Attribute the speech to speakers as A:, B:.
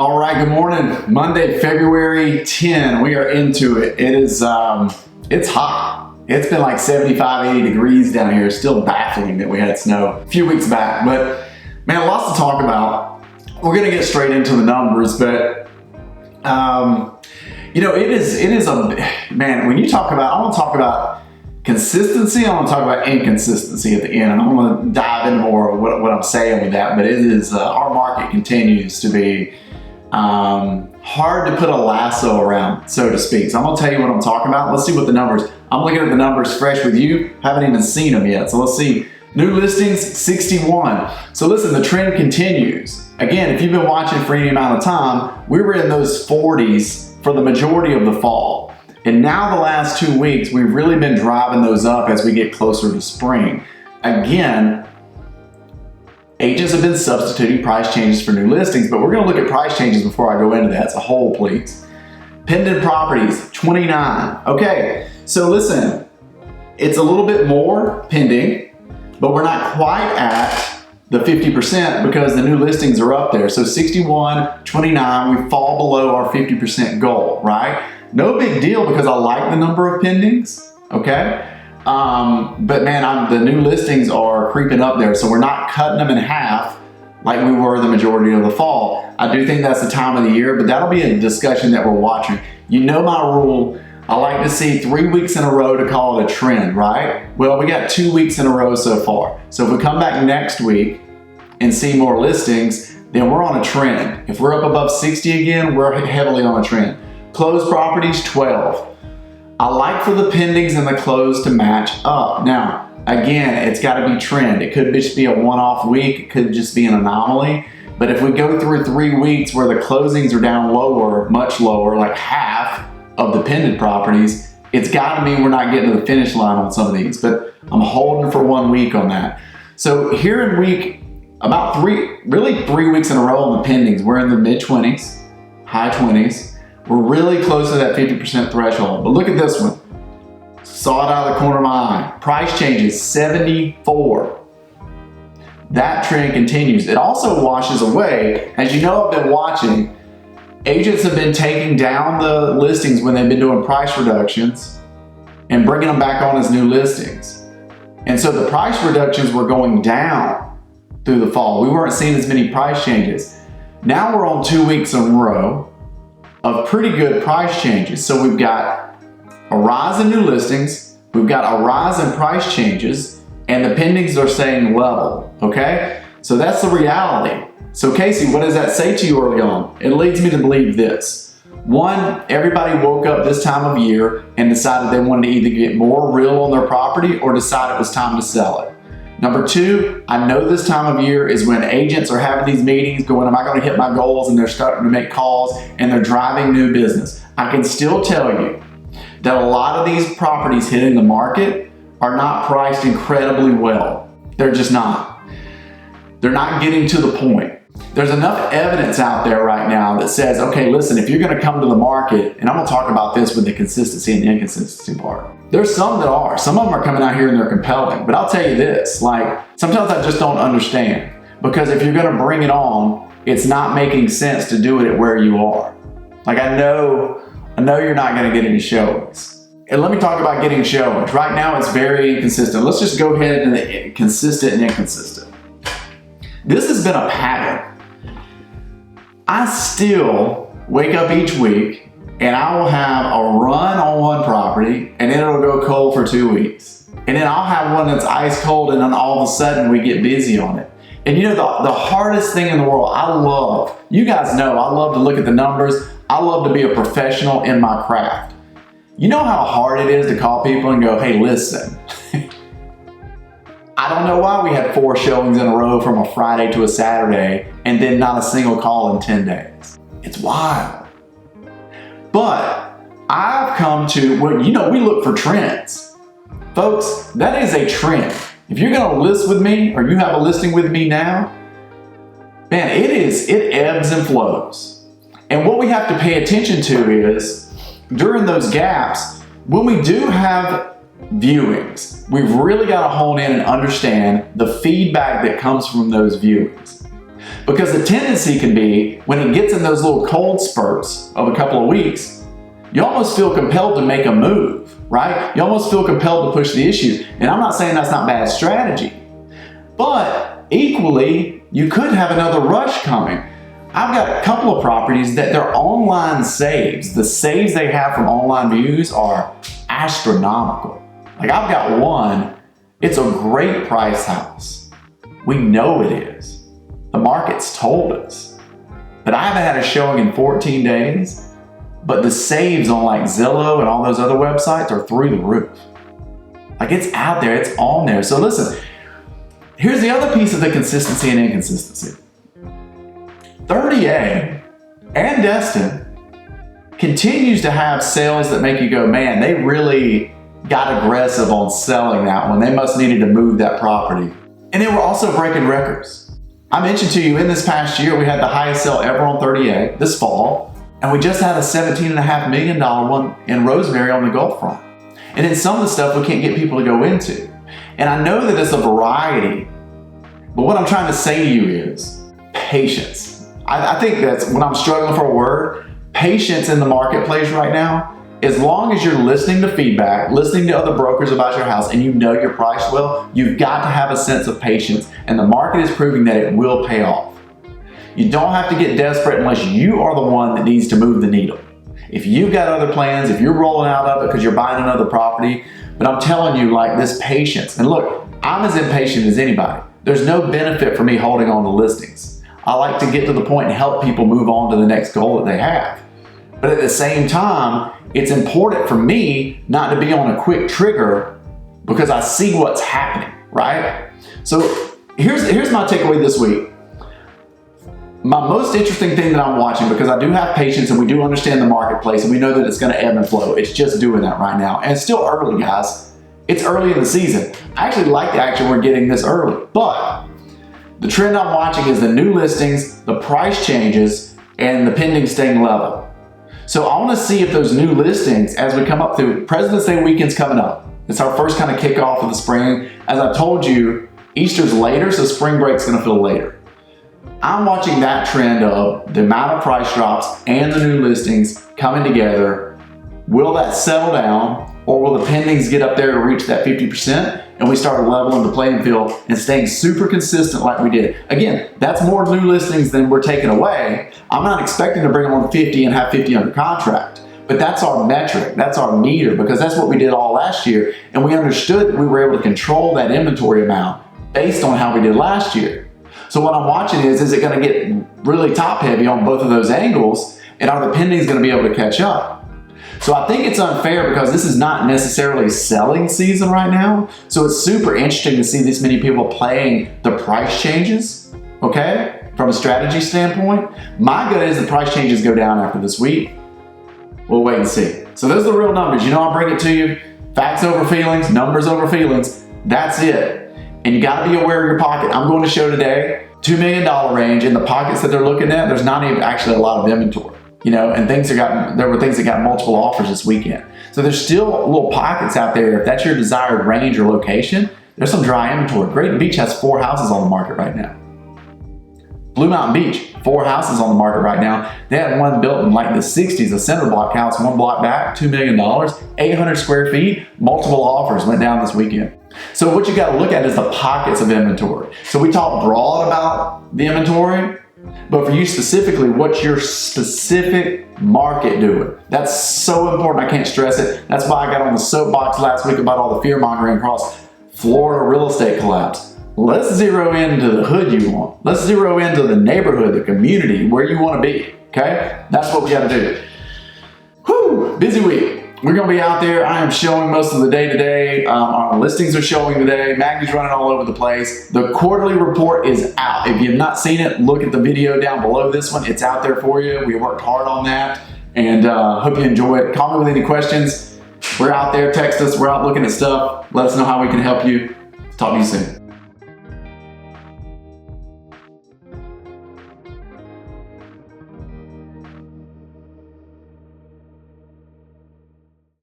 A: All right, good morning. Monday, February 10. We are into it. It is, it's hot. It's been like 75, 80 degrees down here. It's still baffling that we had snow a few weeks back, but man, lots to talk about. We're gonna get straight into the numbers, but you know, it is a, man, when you talk about, I wanna talk about consistency, I want to talk about inconsistency at the end, and I want to dive into more of what I'm saying with that, but it is, our market continues to be hard to put a lasso around, so to speak. So I'm going to tell you what I'm talking about. Let's see what the numbers, I'm looking at the numbers fresh with you, haven't even seen them yet. So let's see, new listings, 61. So listen, the trend continues. Again, if you've been watching for any amount of time, we were in those 40s for the majority of the fall. And now the last 2 weeks, we've really been driving those up as we get closer to spring. Again, agents have been substituting price changes for new listings, but we're gonna look at price changes before I go into that. It's a whole, please. Pending properties, 29. Okay, so listen, it's a little bit more pending, but we're not quite at the 50% because the new listings are up there. So 61, 29, we fall below our 50% goal, right? No big deal because I like the number of pendings, okay? But man, the new listings are creeping up there, so we're not cutting them in half like we were the majority of the fall. I do think that's the time of the year, but that'll be a discussion that we're watching. You know my rule, I like to see 3 weeks in a row to call it a trend, right? Well, we got 2 weeks in a row so far. So if we come back next week and see more listings, then we're on a trend. If we're up above 60 again, we're heavily on a trend. Closed properties, 12. I like for the pendings and the closed to match up. Now, again, it's gotta be trend. It could just be a one-off week. It could just be an anomaly. But if we go through 3 weeks where the closings are down lower, much lower, like half of the pending properties, it's gotta mean we're not getting to the finish line on some of these, but I'm holding for 1 week on that. So here in week, about 3 weeks in a row on the pendings, we're in the mid-20s, high 20s. We're really close to that 50% threshold. But look at this one. Saw it out of the corner of my eye. Price changes, 74. That trend continues. It also washes away. As you know, I've been watching, agents have been taking down the listings when they've been doing price reductions and bringing them back on as new listings. And so the price reductions were going down through the fall. We weren't seeing as many price changes. Now we're on 2 weeks in a row of pretty good price changes. So we've got a rise in new listings, we've got a rise in price changes, and the pendings are staying level, okay? So that's the reality. So Casey, what does that say to you early on? It leads me to believe this. One, everybody woke up this time of year and decided they wanted to either get more real on their property or decide it was time to sell it. Number two, I know this time of year is when agents are having these meetings going, am I going to hit my goals? And they're starting to make calls and they're driving new business. I can still tell you that a lot of these properties hitting the market are not priced incredibly well. They're just not. They're not getting to the point. There's enough evidence out there right now that says, okay, listen, if you're going to come to the market, and I'm going to talk about this with the consistency and the inconsistency part. There's some that are. Some of them are coming out here and they're compelling. But I'll tell you this, like, sometimes I just don't understand. Because if you're going to bring it on, it's not making sense to do it at where you are. Like, I know you're not going to get any showings. And let me talk about getting showings. Right now, it's very inconsistent. Let's just go ahead and the consistent and inconsistent. This has been a pattern. I still wake up each week and I will have a run on one property and then it'll go cold for 2 weeks. And then I'll have one that's ice cold and then all of a sudden we get busy on it. And you know, the hardest thing in the world, you guys know, I love to look at the numbers. I love to be a professional in my craft. You know how hard it is to call people and go, hey, listen, I don't know why we had 4 showings in a row from a Friday to a Saturday and then not a single call in 10 days. It's wild. But I've come to, well, you know, we look for trends. Folks, that is a trend. If you're going to list with me or you have a listing with me now, man, it ebbs and flows. And what we have to pay attention to is during those gaps, when we do have viewings, we've really got to hone in and understand the feedback that comes from those viewings. Because the tendency can be, when it gets in those little cold spurts of a couple of weeks, you almost feel compelled to make a move, right? You almost feel compelled to push the issue. And I'm not saying that's not bad strategy, but equally, you could have another rush coming. I've got a couple of properties that their online saves, the saves they have from online views are astronomical. Like I've got one, it's a great price house. We know it is. The market's told us. But I haven't had a showing in 14 days, but the saves on like Zillow and all those other websites are through the roof. Like it's out there, it's on there. So listen, here's the other piece of the consistency and inconsistency. 30A and Destin continues to have sales that make you go, man, they really got aggressive on selling that one. They must needed to move that property. And they were also breaking records. I mentioned to you in this past year, we had the highest sale ever on 30A this fall, and we just had a $17.5 million one in Rosemary on the Gulf front. And then some of the stuff we can't get people to go into. And I know that it's a variety, but what I'm trying to say to you is patience. I think that's when I'm struggling for a word, patience in the marketplace right now. As long as you're listening to feedback, listening to other brokers about your house, and you know you're priced well, you've got to have a sense of patience, and the market is proving that it will pay off. You don't have to get desperate unless you are the one that needs to move the needle. If you've got other plans, if you're rolling out of it because you're buying another property, but I'm telling you, like, this patience. And look, I'm as impatient as anybody. There's no benefit for me holding on to listings. I like to get to the point and help people move on to the next goal that they have. But at the same time, it's important for me not to be on a quick trigger because I see what's happening, right? So here's my takeaway this week. My most interesting thing that I'm watching, because I do have patience and we do understand the marketplace and we know that it's going to ebb and flow. It's just doing that right now. And it's still early, guys. It's early in the season. I actually like the action we're getting this early. But the trend I'm watching is the new listings, the price changes, and the pending staying level. So I want to see if those new listings, as we come up through, President's Day weekend's coming up. It's our first kind of kickoff of the spring. As I told you, Easter's later, so spring break's going to feel later. I'm watching that trend of the amount of price drops and the new listings coming together. Will that settle down, or will the pendings get up there to reach that 50% and we start leveling the playing field and staying super consistent like we did? Again, that's more new listings than we're taking away. I'm not expecting to bring on 50 and have 50 under contract, but that's our metric, that's our meter, because that's what we did all last year, and we understood that we were able to control that inventory amount based on how we did last year. So what I'm watching is it going to get really top heavy on both of those angles, and are the pendings going to be able to catch up? So I think it's unfair because this is not necessarily selling season right now. So it's super interesting to see this many people playing the price changes, okay? From a strategy standpoint. My gut is the price changes go down after this week. We'll wait and see. So those are the real numbers. You know, I'll bring it to you. Facts over feelings, numbers over feelings. That's it. And you gotta be aware of your pocket. I'm going to show today, $2 million range. In the pockets that they're looking at, there's not even actually a lot of inventory. You know, and there were things that got multiple offers this weekend. So there's still little pockets out there. If that's your desired range or location, there's some dry inventory. Grayton Beach has 4 houses on the market right now. Blue Mountain Beach, 4 houses on the market right now. They had one built in like the 60s, a center block house, 1 block back, $2 million, 800 square feet, multiple offers went down this weekend. So what you got to look at is the pockets of inventory. So we talk broad about the inventory, but for you specifically, what's your specific market doing? That's so important, I can't stress it. That's why I got on the soapbox last week about all the fear-mongering across Florida real estate collapse. Let's zero into the hood you want. Let's zero into the neighborhood, the community, where you want to be, okay? That's what we got to do. Whew, busy week. We're going to be out there. I am showing most of the day today. Our listings are showing today. Maggie's running all over the place. The quarterly report is out. If you have not seen it, look at the video down below this one. It's out there for you. We worked hard on that, and hope you enjoy it. Call me with any questions. We're out there. Text us. We're out looking at stuff. Let us know how we can help you. Talk to you soon.